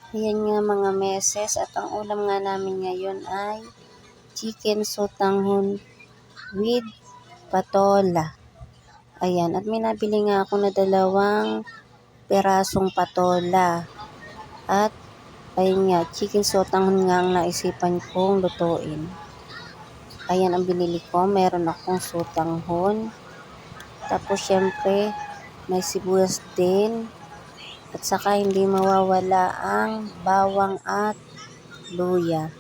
Ayan nga mga meses at ang ulam nga namin ngayon ay chicken sotanghon with patola. Ayan, at may nabili nga ako na 2 perasong patola. At ayun nga, chicken sotanghon nga ang naisipan kong lutuin. Ayan ang binili ko, meron akong sotanghon. Tapos syempre, may sibuyas din. At saka hindi mawawala ang bawang at luya.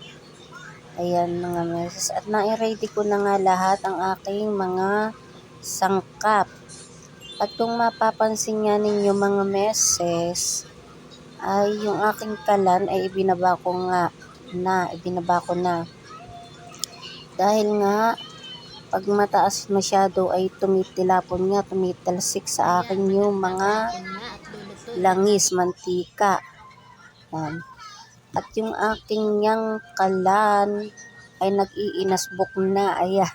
Ayan mga meses. At nai-ready ko na nga lahat ang aking mga sangkap. At kung mapapansin nga ninyo mga meses, ay yung aking kalan ay ibinaba ko na. Dahil nga, pag mataas masyado ay tumitalsik sa akin yung mga langis, mantika. Yan. At yung aking yang kalan ay nag-iinasbok na. Ayan.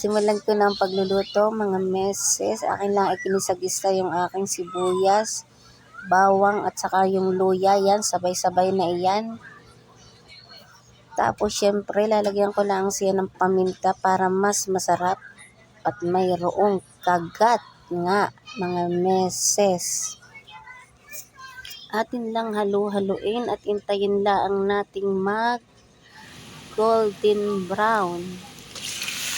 Simulan ko na ang pagluluto mga meses. Akin lang ikinisagista yung aking sibuyas, bawang at saka yung luya. Yan, sabay-sabay na iyan. Tapos syempre lalagyan ko lang siya ng paminta para mas masarap at mayroong kagat nga mga meses. Atin lang halu-haluin at intayin lang nating mag golden brown.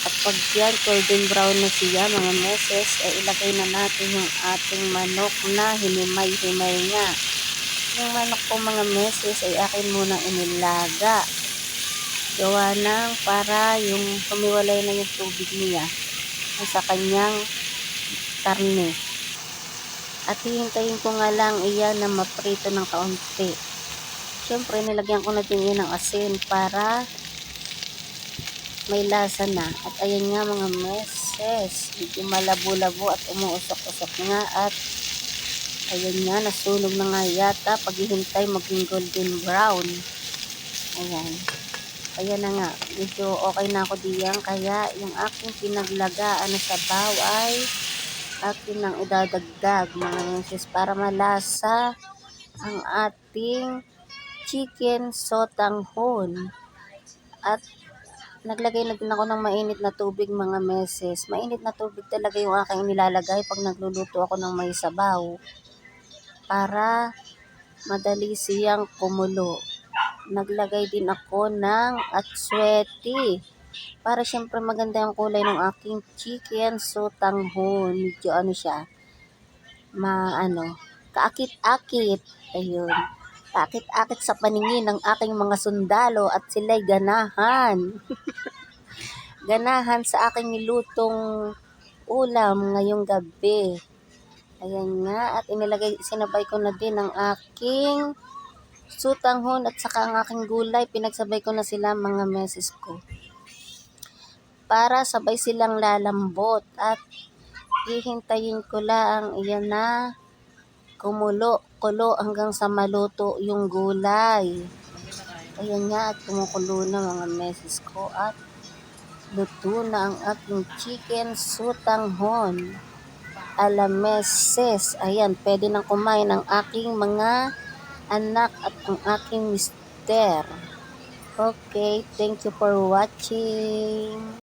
At pag yan golden brown na siya mga meses, ay ilagay na natin yung ating manok na hinimay-himay nga. Yung manok ko mga meses ay akin munang inilaga. Gawa ng para yung humiwalay na yung tubig niya sa kanyang karne. At hihintayin ko nga lang iyan na maprito ng kaunti. Siyempre, nilagyan ko na din yan ng asin para may lasa na. At ayan nga mga meses, medyo malabo-labo at umuusok-usok nga. At ayan nga, nasunog na nga yata. Paghihintay maging golden brown. Ayan. Ayan na nga, medyo okay na ako diyan. Kaya yung aking pinaglagaan na sabaw ay akin nang idadagdag mga meses para malasa ang ating chicken sotanghon. At naglagay na din ako ng mainit na tubig mga meses. Mainit na tubig talaga yung aking nilalagay pag nagluluto ako ng may sabaw para madali siyang kumulo. Naglagay din ako ng atswete para syempre maganda yung kulay ng aking chicken sotanghon. Medyo siya, kaakit-akit. Ayun. Kaakit-akit sa paningin ng aking mga sundalo at sila'y ganahan. Ganahan sa aking nilutong ulam ngayong gabi. Ayan nga. At sinabay ko na din ang aking sotanghon at saka ang aking gulay. Pinagsabay ko na sila mga meses ko. Para sabay silang lalambot at hihintayin ko lang iyan na kumulo hanggang sa maluto yung gulay. Ayan nga at kumukulo na mga meses ko at luto na ang aking chicken sotanghon ala meses. Ayan, pwede nang kumain ang aking mga anak at ang aking mister. Okay, thank you for watching.